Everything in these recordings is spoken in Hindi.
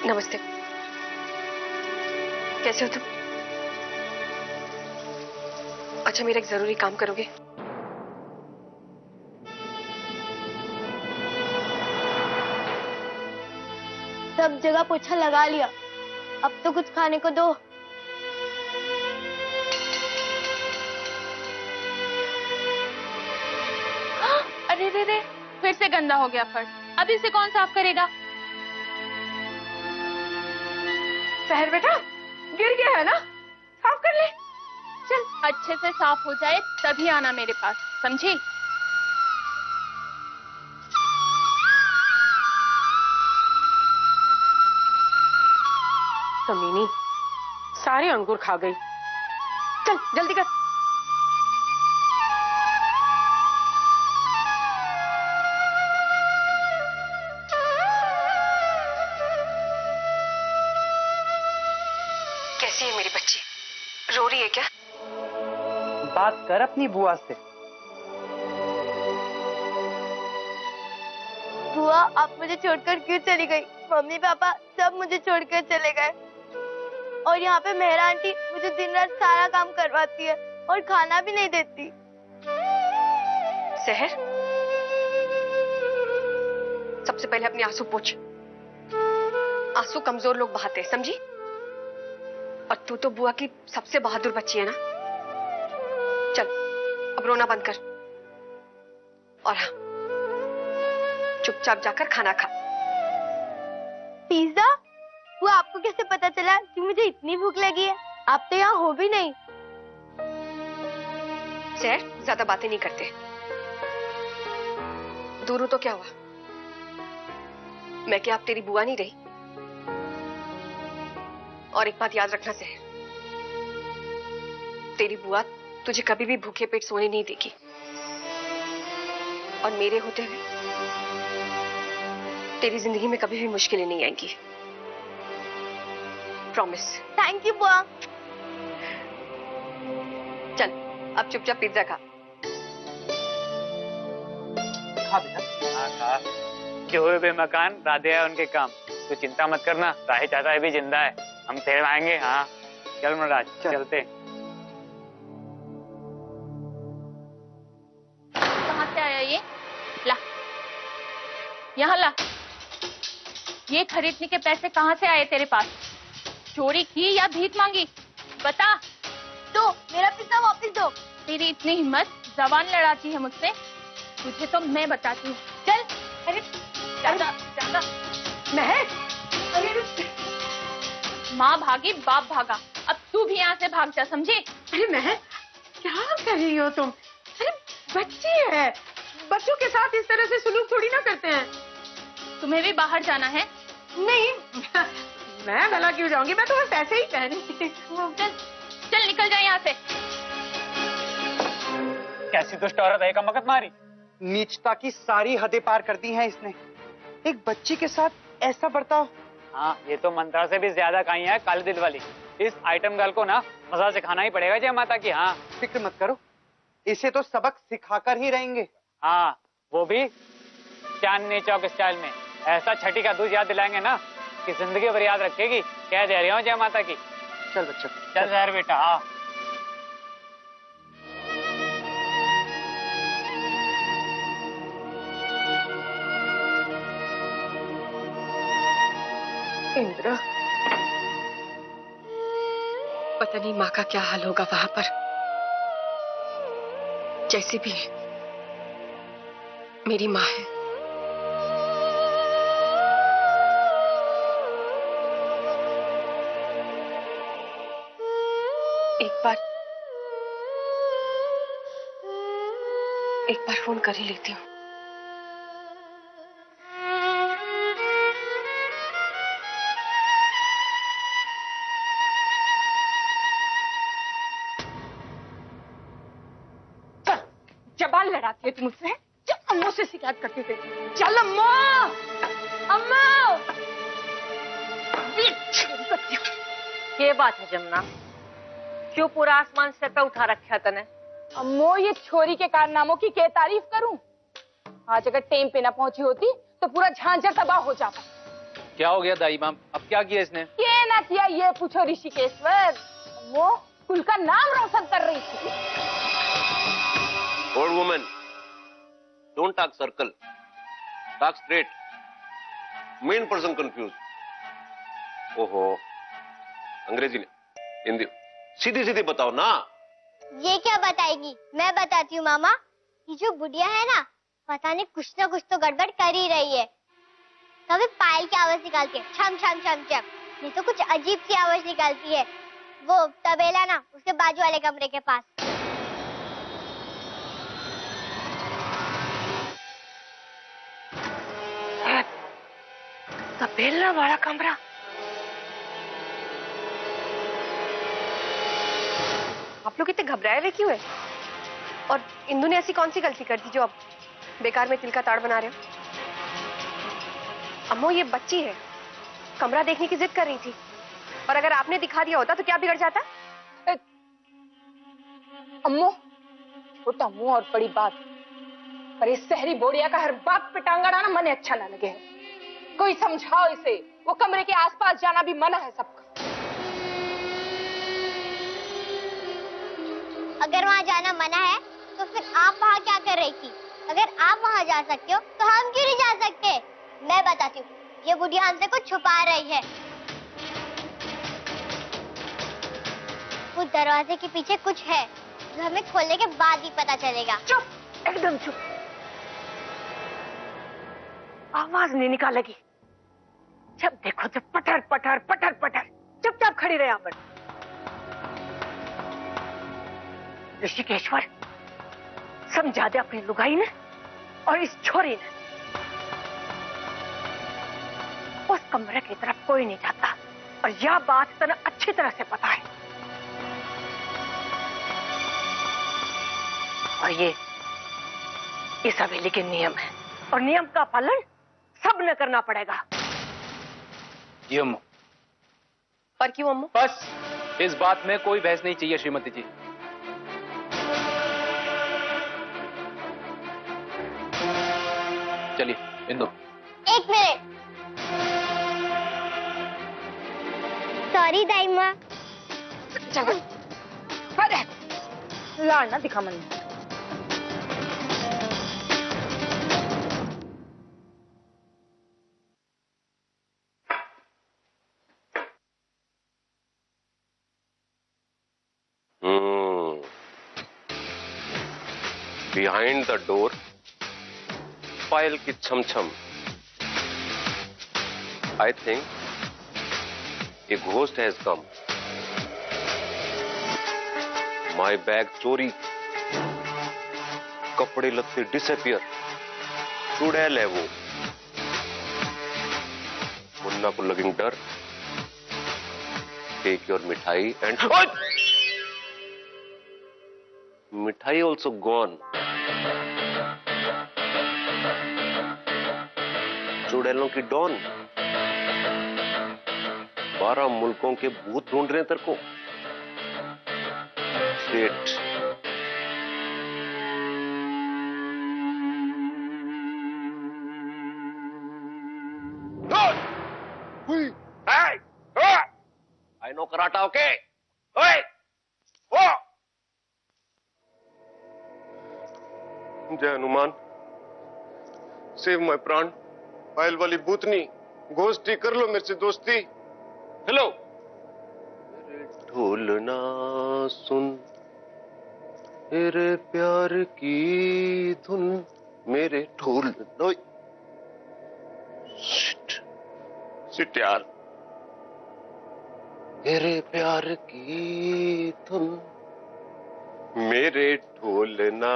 नमस्ते। कैसे हो तुम? अच्छा, मेरा एक जरूरी काम करोगे? सब जगह पोछा लगा लिया, अब तो कुछ खाने को दो। अरे रे रे, फिर से गंदा हो गया फर्श। अब इसे कौन साफ करेगा? सहर बेटा, गिर गया है ना, साफ कर ले। चल, अच्छे से साफ हो जाए तभी आना मेरे पास, समझी? कमीनी, सारे अंगूर खा गई। चल जल्दी कर। कैसी है मेरी बच्ची? रो रही है क्या? बात कर अपनी बुआ से। बुआ, आप मुझे छोड़कर क्यों चली गई? मम्मी पापा सब मुझे छोड़कर चले गए और यहाँ पे मेहरा आंटी मुझे दिन रात सारा काम करवाती है और खाना भी नहीं देती। सहर, सबसे पहले अपने आंसू पोंछ। आंसू कमजोर लोग बहाते हैं, समझी? और तू तो बुआ की सबसे बहादुर बच्ची है ना। चल, अब रोना बंद कर और हाँ, चुपचाप जाकर खाना खा। पिज्जा? वो आपको कैसे पता चला कि मुझे इतनी भूख लगी है? आप तो यहाँ हो भी नहीं। सहर, ज्यादा बातें नहीं करते। दूर तो क्या हुआ? मैं क्या अब तेरी बुआ नहीं रही? और एक बात याद रखना सहर, तेरी बुआ तुझे कभी भी भूखे पेट सोने नहीं देगी और मेरे होते हुए तेरी जिंदगी में कभी भी मुश्किलें नहीं आएंगी। प्रॉमिस। थैंक यू बुआ। चल, अब चुपचाप पिज्जा खा। खा बेटा। हाँ खा। जो हुए बेमकान राधे है उनके काम, तू चिंता मत करना। राही चाचा भी जिंदा है, हम तेरे आएंगे। हाँ चल मनराज, चलते। कहाँ से आया ये? ला, यहाँ ला। ये खरीदने के पैसे कहाँ से आए तेरे पास? चोरी की या भीख मांगी? बता। दो, मेरा पिज्जा वापस दो। तेरी इतनी हिम्मत, जबान लड़ाती है मुझसे? तुझे तो मैं बताती हूँ। चल। अरे ज्यादा ज्यादा। महक, अरे माँ भागी बाप भागा, अब तू भी यहाँ से भाग जा, समझी? अरे महक, क्या कर रही हो तुम? अरे बच्ची है, बच्चों के साथ इस तरह से सुलूक थोड़ी ना करते हैं। तुम्हें भी बाहर जाना है? नहीं, मैं भला क्यों जाऊंगी, मैं तो बस ऐसे ही कह रही थी। चल चल, निकल जा यहाँ से। कैसी दुष्ट औरत है, कमबख्त मारी। नीचता की सारी हदें पार कर दी हैं इसने। एक बच्ची के साथ ऐसा बर्ताव। हाँ, ये तो मंत्रा से भी ज्यादा काई है, काली दिल वाली। इस आइटम गर्ल को ना मजा सिखाना ही पड़ेगा जय माता की। हाँ फिक्र मत करो, इसे तो सबक सिखाकर ही रहेंगे। हाँ, वो भी चांदनी चौक स्टाइल में। ऐसा छठी का दूध याद दिलाएंगे ना कि जिंदगी भर याद रखेगी। कह दे रही हूँ जय माता की। चल बच्चा, चल यार बेटा। हाँ इंद्र, पता नहीं माँ का क्या हाल होगा वहां पर। जैसे भी है, मेरी माँ है। एक बार फोन कर ही लेती हूँ। जबान लड़ाती है तुम मुझसे? जब अम्मू से शिकायत करती थी। चल अम्मा, अम्मा। ये बात है जमुना, क्यों पूरा आसमान सर पे उठा रखा तने? अम्मो, ये छोरी के कारनामों की क्या तारीफ करूं? आज अगर टेम पे ना पहुंची होती तो पूरा झांझर तबाह हो जाता। क्या हो गया दाई माम? अब क्या किया इसने? ये ना किया ये पूछो ऋषिकेश्वर। वो कुल का नाम रोशन कर रही थी। Old woman, don't talk circle, talk straight. Main person confuse. ओहो, अंग्रेजी ने, हिंदी सीधी सीधी बताओ ना। ये क्या बताएगी, मैं बताती हूँ मामा। ये जो बुढ़िया है ना, पता नहीं कुछ ना कुछ तो गड़बड़ कर ही रही है। कभी पायल की आवाज निकालती है, छम छम छम छम। ये तो कुछ अजीब सी आवाज निकालती है। वो तबेला ना, उसके बाजू वाले कमरे के पास। तबेला वाला कमरा। आप लोग इतने घबराए हुए क्यों है? और इंदु ने ऐसी कौन सी गलती कर दी जो अब बेकार में तिल का ताड़ बना रहे हो? अम्मो, ये बच्ची है, कमरा देखने की जिद कर रही थी, और अगर आपने दिखा दिया होता तो क्या बिगड़ जाता? अम्मो, छोटा मुंह और बड़ी बात। पर इस शहरी बोरिया का हर बात पे टांग अड़ाना मने अच्छा ना लगे। कोई समझाओ इसे, वो कमरे के आसपास जाना भी मना है सबका। अगर वहाँ जाना मना है तो फिर आप वहाँ क्या कर रही थी? अगर आप वहाँ जा सकते हो तो हम क्यों नहीं जा सकते? मैं बताती हूँ, ये बुढ़िया हमसे कुछ छुपा रही है। उस दरवाजे के पीछे कुछ है जो हमें खोलने के बाद ही पता चलेगा। चुप, एकदम चुप। आवाज नहीं निकालेगी। जब देखो जब पटर पटर पटर पटर। चुपचाप खड़ी रहे यहाँ पर। ऋषिकेश्वर, समझा दे अपनी लुगाई ने और इस छोरी ने। उस कमरे की तरफ कोई नहीं जाता, और यह बात तने अच्छी तरह से पता है। और ये इस हवेली के नियम है, और नियम का पालन सब ने करना पड़ेगा। जी अम्मू। पर क्यों अम्मू? बस इस बात में कोई बहस नहीं चाहिए श्रीमती जी। चलिए इंदु। एक मिनट। सॉरी दाई माँ। चलो, अरे लाड़ ना दिखा मन। Behind the door, पायल की छमछम। I think a ghost has come. My bag चोरी, कपड़े लत्ते डिसअपियर। चुड़ैल है वो। मुन्ना को लगेंगे डर। Take your मिठाई and मिठाई also gone. चुड़ैलों की डॉन। 12 मुल्कों के भूत ढूंढ रहे हैं तेरे को। Shit. I know karate, okay? Hey! Oh! जय हनुमान, सेव माय प्राण। पायल वाली भूतनी, गोष्ठी कर लो मेरे से दोस्ती। हेलो। मेरे ढोलना सुन, मेरे प्यार की धुन, मेरे ढोल। सिट यार। मेरे प्यार की धुन, मेरे ढोलना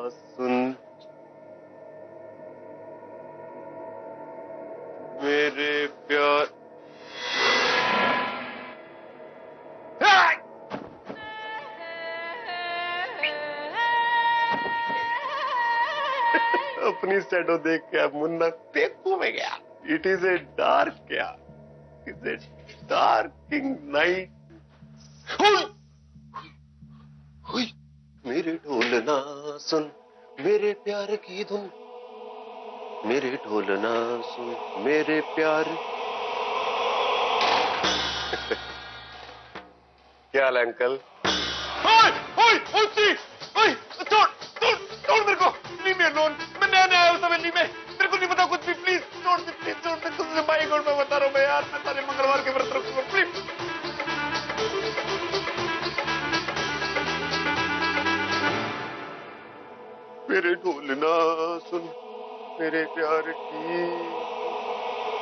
सुन, मेरे प्यार। अपनी शैडो देख के अब मुन्ना पेकू में गया। इट इज ए डार्क क्या, इट इज ए डार्किंग नाइट। मेरे ढोलना सुन, मेरे प्यार की धुन, मेरे ढोलना सुन मेरे प्यार। क्या हाल है अंकल? ओए, ओए, ओए, ओए, छोड़, छोड़, छोड़ मेरे को, लीव मी अलोन। मैं नया नया आया हूँ तवेली में, मेरे को नहीं पता कुछ भी, प्लीज छोड़ दे, प्लीज छोड़ दे। तुमसे भाई को मैं बता रहा हूँ यार, मैं सारे मंगलवार के व्रत रखूंगा, प्लीज। मेरे ढोलना सुन मेरे प्यार की,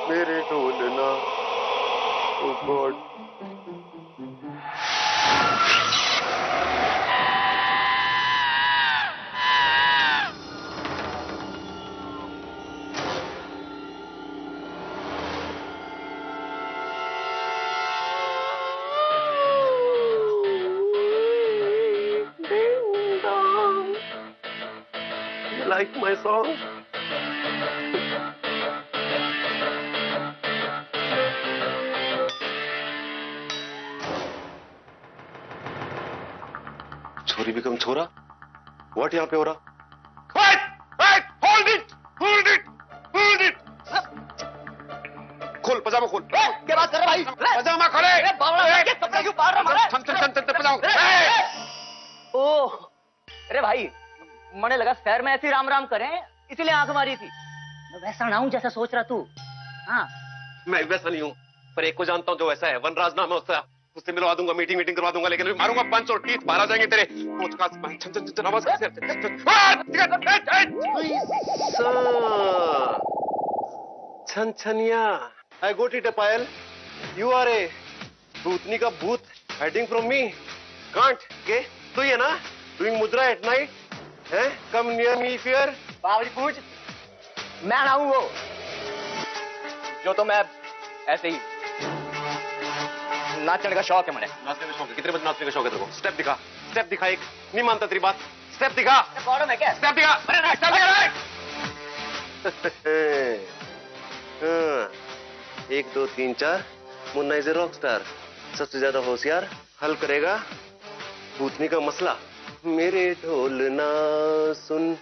मेरे ढोलना। ओ गॉड, like my song? छोरी बिकम छोरा, व्हाट यहाँ पे हो रहा? Wait! Wait! Hold it! Hold it! Hold it! खोल, पजामा खोल। क्या बात कर रहे भाई? पजामा खोले। कपड़े क्यों पाड़ रहा है? चल, पजामा। ओह, अरे भाई, मने लगा शहर में ऐसी राम राम करें, इसीलिए आंख मारी थी। मैं वैसा ना हूँ जैसा सोच रहा तू। हाँ, मैं वैसा नहीं हूँ, पर एक को जानता हूँ जो वैसा है। वनराज नाम है उसका, उससे मिलवा दूंगा, मीटिंग करवा दूंगा, लेकिन मारूंगा पंच और टीथ बाहर आ जाएंगे तेरे। छन छनिया, आई गोट इट पायल। यू आर ए भूतनी का भूत हाइडिंग फ्रॉम मी। कांट के तो ये ना डूइंग मुद्रा एट नाइट है। Come near me fear. Babri पूछ, मैं ना हूँ वो जो तो मैं ऐसे ही नाचने का शौक है मुझे। नाचने का शौक है? कितने बजे नाचने का शौक है तेरे को? स्टेप दिखा, स्टेप दिखा। एक नहीं मानता तेरी बात, स्टेप दिखा। प्रॉब्लम है क्या? स्टेप दिखा, स्टेप दिखा। 1 2 3 4 Munna is a rock star. सबसे ज्यादा होशियार हल करेगा भूतनी का मसला। मेरे ढोलना सुन।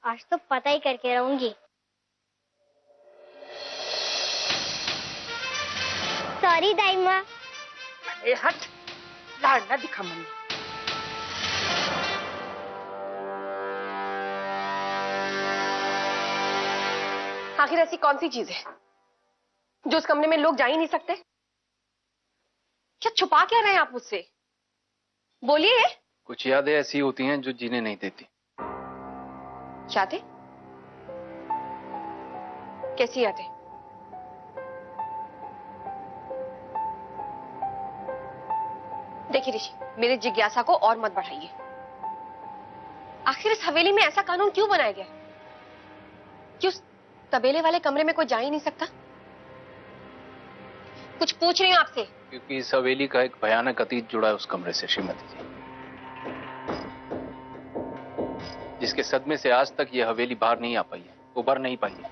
आज तो पता ही करके रहूंगी। सॉरी दाई माँ। ए हट, लाड़ ना दिखा मम्मी। आखिर ऐसी कौन सी चीज है जो उस कमरे में लोग जा ही नहीं सकते? क्या छुपा क्या रहे हैं आप मुझसे? बोलिए। कुछ यादें ऐसी होती हैं जो जीने नहीं देती। यादें? कैसी यादें? देखिए ऋषि, मेरी जिज्ञासा को और मत बढ़ाइए। आखिर इस हवेली में ऐसा कानून क्यों बनाया गया कि उस तबेले वाले कमरे में कोई जा ही नहीं सकता? कुछ पूछ रही हूं आपसे। क्योंकि इस हवेली का एक भयानक अतीत जुड़ा है उस कमरे से श्रीमती जी, जिसके सदमे से आज तक यह हवेली बाहर नहीं आ पाई है, उभर नहीं पाई है।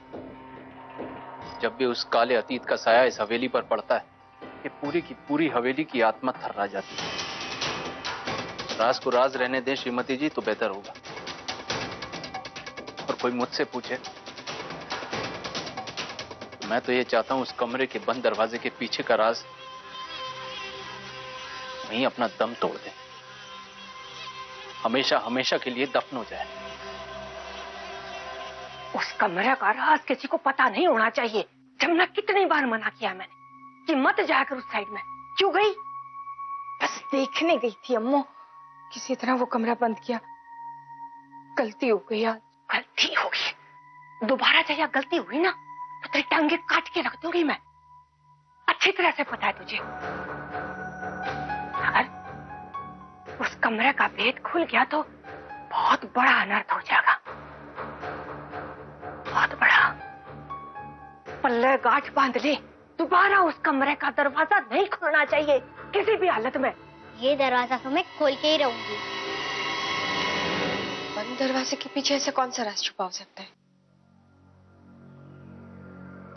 जब भी उस काले अतीत का साया इस हवेली पर पड़ता है, ये पूरी की पूरी हवेली की आत्मा थर्रा जाती है। राज को राज रहने दें श्रीमती जी तो बेहतर होगा। और कोई मुझसे पूछे तो मैं तो ये चाहता हूं उस कमरे के बंद दरवाजे के पीछे का राज वहीं अपना दम तोड़ दे, हमेशा हमेशा के लिए दफन हो जाए। उस कमरे का राज किसी को पता नहीं होना चाहिए। जमुना कितनी बार मना किया मैंने कि मत जाकर उस साइड में। क्यों गई? बस देखने गई थी अम्मो, किसी तरह वो कमरा बंद किया। गलती हो गई यार, गलती हो गई। दोबारा चाहिए गलती हुई ना तो तेरी टांगे काट के रख दूंगी मैं। अच्छी तरह से पता है तुझे। अगर उस कमरे का भेद खुल गया तो बहुत बड़ा अनर्थ हो जाएगा, बहुत बड़ा। पल्ले गांठ बांध ले, दोबारा उस कमरे का दरवाजा नहीं खोलना चाहिए किसी भी हालत में। ये दरवाजा तो मैं खोल के ही रहूंगी। बंद दरवाजे के पीछे ऐसा कौन सा राज छुपा हो सकता है?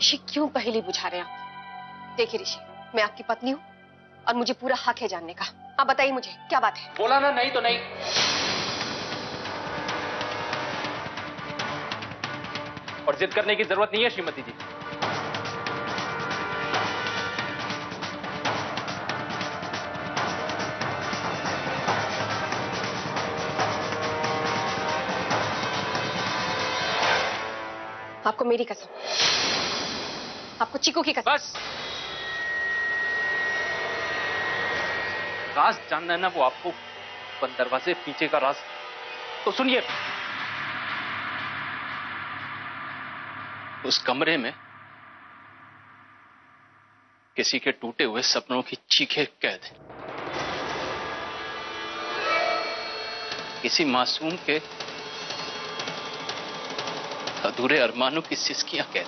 ऋषि क्यों पहेली बुझा रहे हैं आप? देखिए ऋषि, मैं आपकी पत्नी हूँ और मुझे पूरा हक है जानने का। आप बताइए मुझे क्या बात है? बोला ना, नहीं तो नहीं। और जिद करने की जरूरत नहीं है श्रीमती जी। आपको मेरी कसम, आपको चीकू की कसम। बस, राज जानना है ना वो आपको, बंद दरवाजे पीछे का राज तो सुनिए। उस कमरे में किसी के टूटे हुए सपनों की चीखें कैद है, किसी मासूम के अधूरे अरमानों की सिसकियां कैद।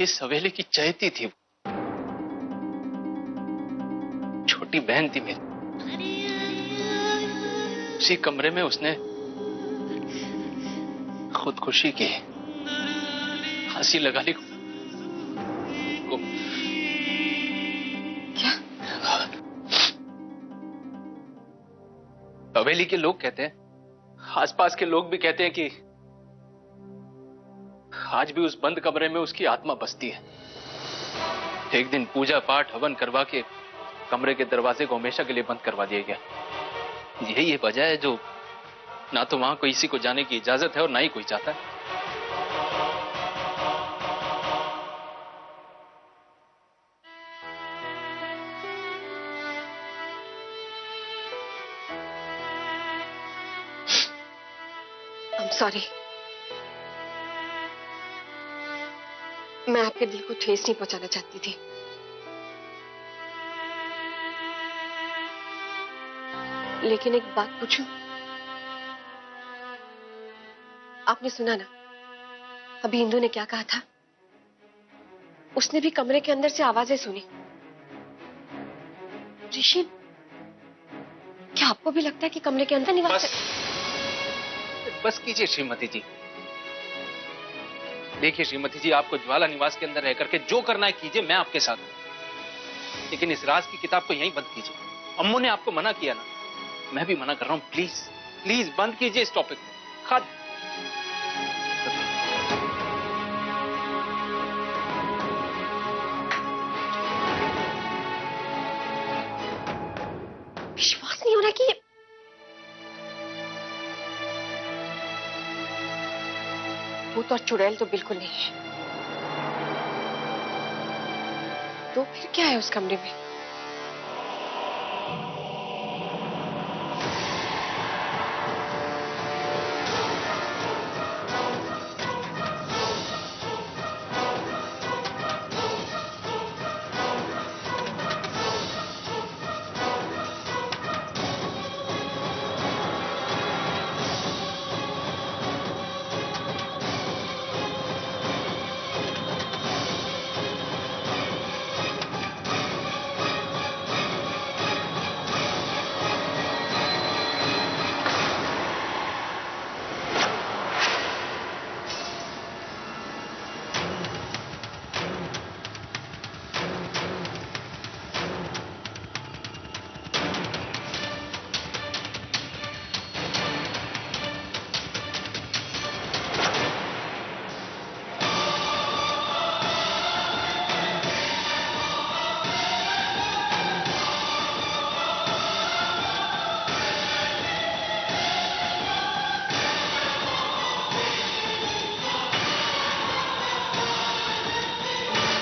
इस हवेली की चहेती थी वो, छोटी बहन थी मेरी। उसी कमरे में उसने खुदकुशी की, फांसी लगा ली। क्या? हवेली के लोग कहते हैं, आसपास के लोग भी कहते हैं कि आज भी उस बंद कमरे में उसकी आत्मा बसती है। एक दिन पूजा पाठ हवन करवा के कमरे के दरवाजे को हमेशा के लिए बंद करवा दिया गया। यही ये वजह है जो ना तो वहां किसी को जाने की इजाजत है और ना ही कोई चाहता है। I'm sorry। मैं आपके दिल को ठेस नहीं पहुंचाना चाहती थी। लेकिन एक बात पूछूं? आपने सुना ना अभी इंदु ने क्या कहा था? उसने भी कमरे के अंदर से आवाजें सुनी। ऋषि, क्या आपको भी लगता है कि कमरे के अंदर निवास? बस कीजिए श्रीमती जी। देखिए श्रीमती जी, आपको ज्वाला निवास के अंदर रह करके जो करना है कीजिए, मैं आपके साथ हूं। लेकिन इस राज की किताब को यहीं बंद कीजिए। अम्मू ने आपको मना किया ना, मैं भी मना कर रहा हूं। प्लीज प्लीज बंद कीजिए इस टॉपिक को। विश्वास नहीं हो रहा कि वो तो चुड़ैल तो बिल्कुल नहीं है। तो फिर क्या है उस कमरे में?